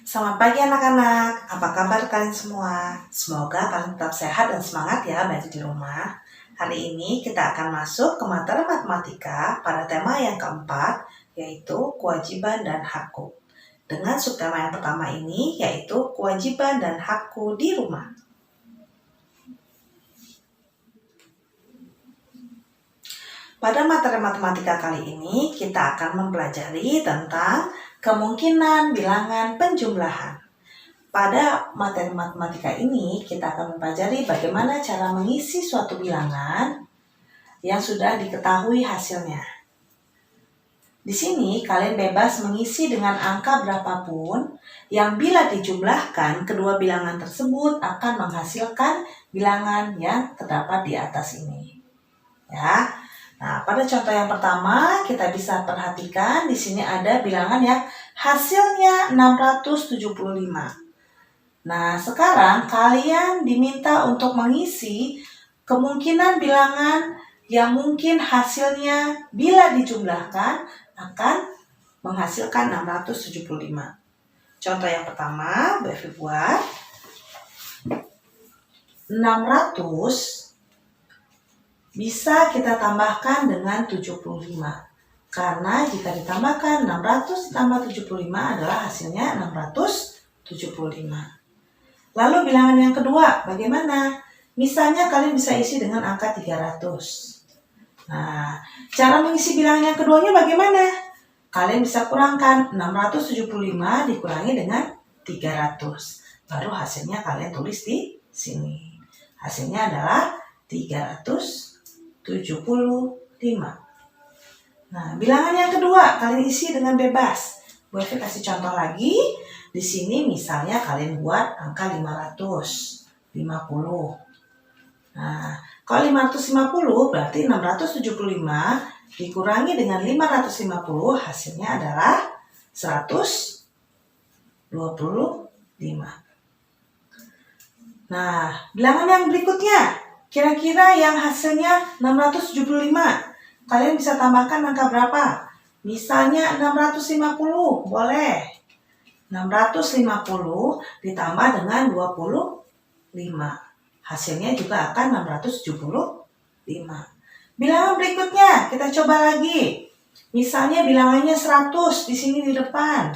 Selamat pagi anak-anak, apa kabar kalian semua? Semoga kalian tetap sehat dan semangat ya belajar di rumah. Hari ini kita akan masuk ke materi matematika pada tema yang keempat, yaitu kewajiban dan hakku. Dengan subtema yang pertama ini, yaitu kewajiban dan hakku di rumah. Pada materi matematika kali ini, kita akan mempelajari tentang kemungkinan bilangan penjumlahan. Pada materi matematika ini, kita akan mempelajari bagaimana cara mengisi suatu bilangan yang sudah diketahui hasilnya. Di sini, kalian bebas mengisi dengan angka berapapun yang bila dijumlahkan, kedua bilangan tersebut akan menghasilkan bilangan yang terdapat di atas ini. Ya. Nah, pada contoh yang pertama, kita bisa perhatikan di sini ada bilangan yang hasilnya 675. Nah, sekarang kalian diminta untuk mengisi kemungkinan bilangan yang mungkin hasilnya bila dijumlahkan akan menghasilkan 675. Contoh yang pertama, Bu Evi buat 600 bisa kita tambahkan dengan 75. Karena jika ditambahkan 600 tambah 75 adalah hasilnya 675. Lalu bilangan yang kedua, bagaimana? Misalnya kalian bisa isi dengan angka 300. Nah, cara mengisi bilangan yang keduanya bagaimana? Kalian bisa kurangkan 675 dikurangi dengan 300. Baru hasilnya kalian tulis di sini. Hasilnya adalah 375. Nah, bilangan yang kedua kalian isi dengan bebas. Bu Evi kasih contoh lagi. Di sini misalnya kalian buat angka 550. Nah, kalau 550 berarti 675 dikurangi dengan 550 hasilnya adalah 125. Nah, bilangan yang berikutnya, kira-kira yang hasilnya 675, kalian bisa tambahkan angka berapa? Misalnya 650, boleh. 650 ditambah dengan 25. Hasilnya juga akan 675. Bilangan berikutnya, kita coba lagi. Misalnya bilangannya 100 di sini di depan.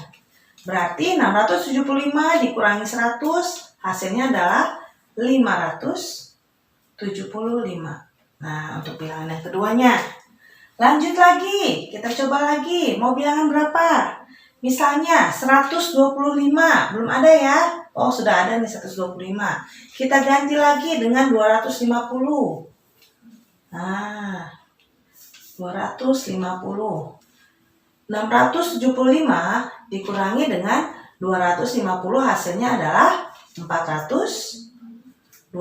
Berarti 675 dikurangi 100, hasilnya adalah 575. Nah, untuk bilangan yang keduanya. Lanjut lagi, kita coba lagi. Mau bilangan berapa? Misalnya 125, belum ada ya? Oh, sudah ada nih 125. Kita ganti lagi dengan 250. Nah, 250. 675 dikurangi dengan 250 hasilnya adalah 425.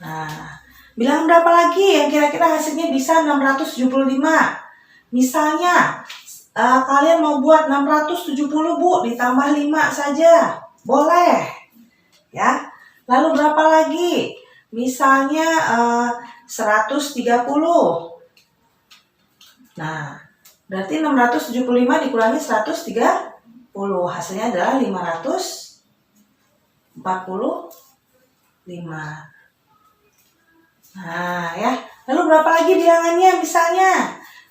Nah, bilangan berapa lagi yang kira-kira hasilnya bisa 675? Misalnya, kalian mau buat 670, Bu, ditambah 5 saja. Boleh. Ya. Lalu berapa lagi? Misalnya 130. Nah, berarti 675 dikurangi 130. Hasilnya adalah 545. Nah, ya. Lalu berapa lagi bilangannya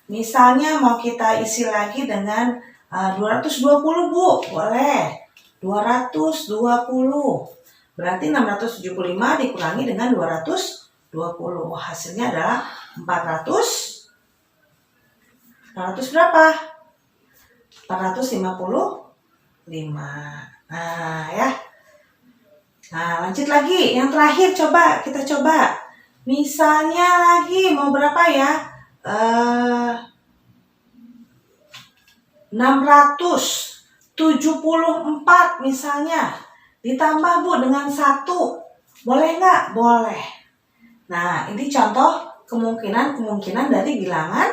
Misalnya mau kita isi lagi dengan 220, Bu. Boleh. 220. Berarti 675 dikurangi dengan 220. Hasilnya adalah 400 berapa? 455. Nah, ya. Nah, lanjut lagi. Yang terakhir kita coba. Misalnya lagi mau berapa ya? 674 misalnya. Ditambah, Bu, dengan 1. Boleh nggak? Boleh. Nah, ini contoh kemungkinan dari bilangan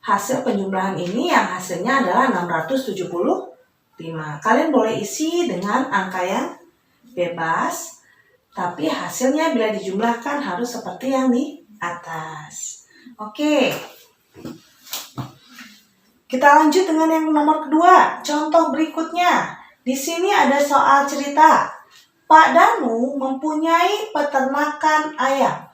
hasil penjumlahan ini yang hasilnya adalah 675. Kalian boleh isi dengan angka yang bebas, tapi hasilnya bila dijumlahkan harus seperti yang di atas. Oke. Kita lanjut dengan yang nomor kedua. Contoh berikutnya. Di sini ada soal cerita. Pak Danu mempunyai peternakan ayam.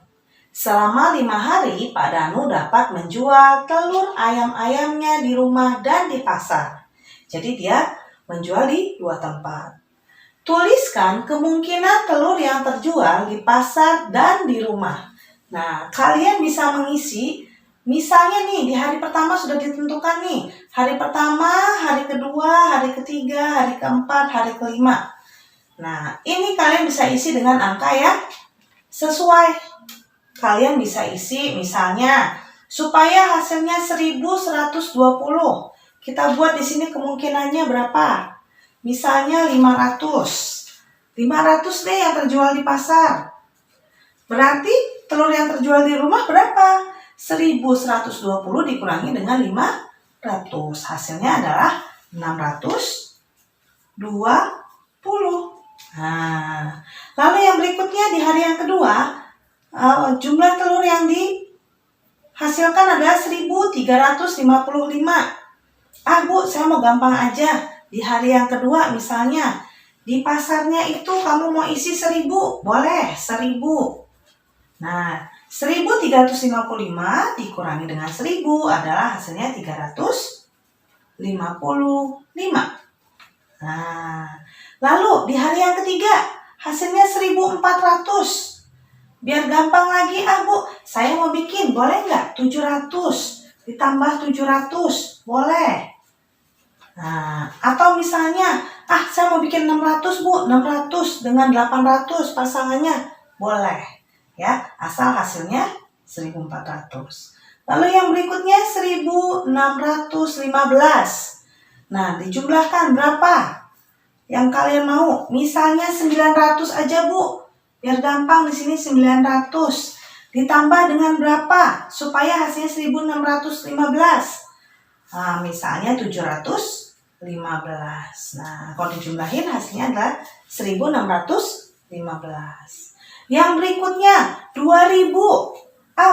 Selama 5 hari, Pak Danu dapat menjual telur ayam-ayamnya di rumah dan di pasar. Jadi dia menjual di 2 tempat. Tuliskan kemungkinan telur yang terjual di pasar dan di rumah. Nah, kalian bisa mengisi, misalnya nih di hari pertama sudah ditentukan nih. Hari pertama, hari kedua, hari ketiga, hari keempat, hari kelima. Nah, ini kalian bisa isi dengan angka yang sesuai. Kalian bisa isi misalnya supaya hasilnya 1120. Kita buat di sini kemungkinannya berapa? Misalnya 500. 500 deh yang terjual di pasar. Berarti telur yang terjual di rumah berapa? 1120 dikurangi dengan 500. Hasilnya adalah 620. Nah, lalu yang berikutnya di hari yang kedua, jumlah telur yang dihasilkan adalah 1355. Bu, saya mau gampang aja. Di hari yang kedua misalnya, di pasarnya itu kamu mau isi 1000, boleh 1000. Nah, 1355 dikurangi dengan 1000 adalah hasilnya 355. Nah, lalu di hari yang ketiga hasilnya 1400. Biar gampang lagi, Bu, saya mau bikin, boleh nggak? 700 ditambah 700, boleh. Nah, atau misalnya, saya mau bikin 600, Bu, 600 dengan 800 pasangannya, boleh. Ya, asal hasilnya 1400. Lalu yang berikutnya 1615. Nah, dijumlahkan berapa yang kalian mau? Misalnya 900 aja, Bu. Biar gampang di sini 900 ditambah dengan berapa supaya hasilnya 1615. Nah, misalnya 715. Nah, kalau dijumlahin hasilnya adalah 1615. Yang berikutnya 2000.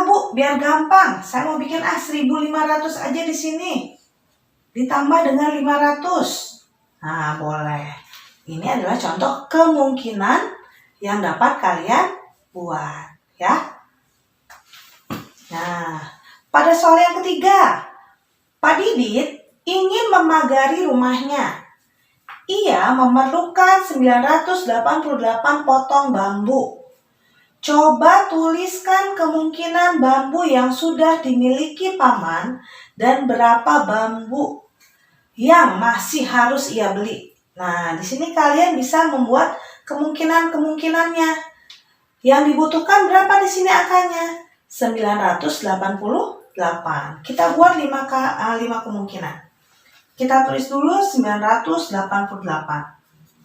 Bu, biar gampang, saya mau bikin 1500 aja di sini. Ditambah dengan 500. Nah, boleh. Ini adalah contoh kemungkinan yang dapat kalian buat, ya. Nah, pada soal yang ketiga, Pak Didit ingin memagari rumahnya. Ia memerlukan 988 potong bambu. Coba tuliskan kemungkinan bambu yang sudah dimiliki paman dan berapa bambu yang masih harus ia beli. Nah, di sini kalian bisa membuat kemungkinannya. Yang dibutuhkan berapa di sini angkanya? 988. Kita buat 5 kemungkinan. Kita tulis dulu 988.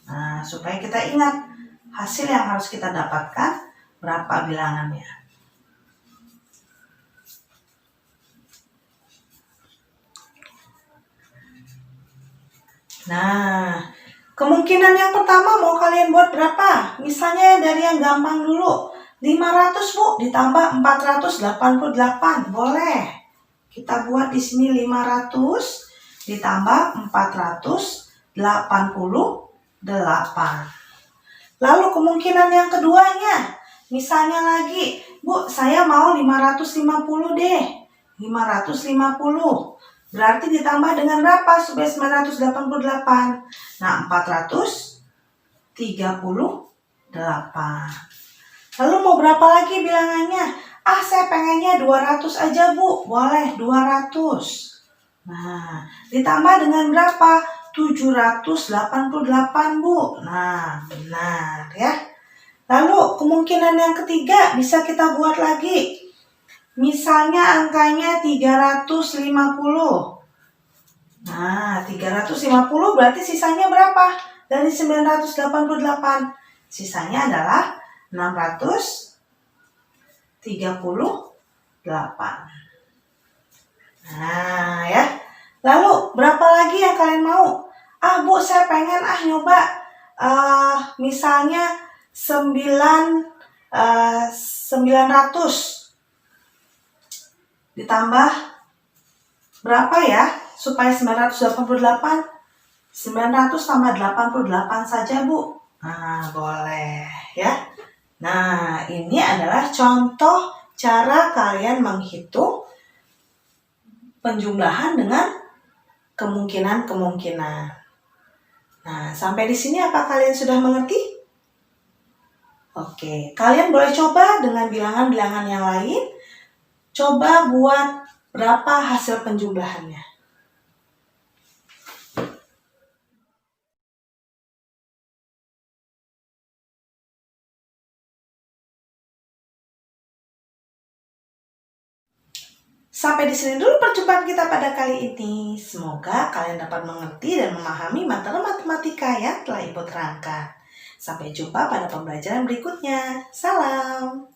Nah, supaya kita ingat hasil yang harus kita dapatkan berapa bilangannya. Nah, kemungkinan yang pertama mau kalian buat berapa? Misalnya dari yang gampang dulu. 500, Bu, ditambah 488. Boleh. Kita buat di sini 500 ditambah 488. Lalu kemungkinan yang keduanya. Misalnya lagi, Bu, saya mau 550 deh. 550. Berarti ditambah dengan berapa supaya 988? Nah, 438. Lalu mau berapa lagi bilangannya? Saya pengennya 200 aja, Bu. Boleh, 200. Nah, ditambah dengan berapa? 788, Bu. Nah, benar ya. Lalu kemungkinan yang ketiga bisa kita buat lagi. Misalnya angkanya 350. Nah, 350 berarti sisanya berapa? Dari 988. Sisanya adalah 638. Nah, ya. Lalu berapa lagi yang kalian mau? Bu, saya pengen nyoba misalnya 900 ditambah berapa ya? supaya 988? 900 tambah 88 saja, Bu. Nah, boleh ya. Nah, ini adalah contoh cara kalian menghitung penjumlahan dengan kemungkinan-kemungkinan. Nah, sampai di sini apa kalian sudah mengerti? Oke, kalian boleh coba dengan bilangan-bilangan yang lain. Coba buat berapa hasil penjumlahannya. Sampai di sini dulu perjumpaan kita pada kali ini. Semoga kalian dapat mengerti dan memahami materi matematika yang telah Ibu terangkan. Sampai jumpa pada pembelajaran berikutnya. Salam.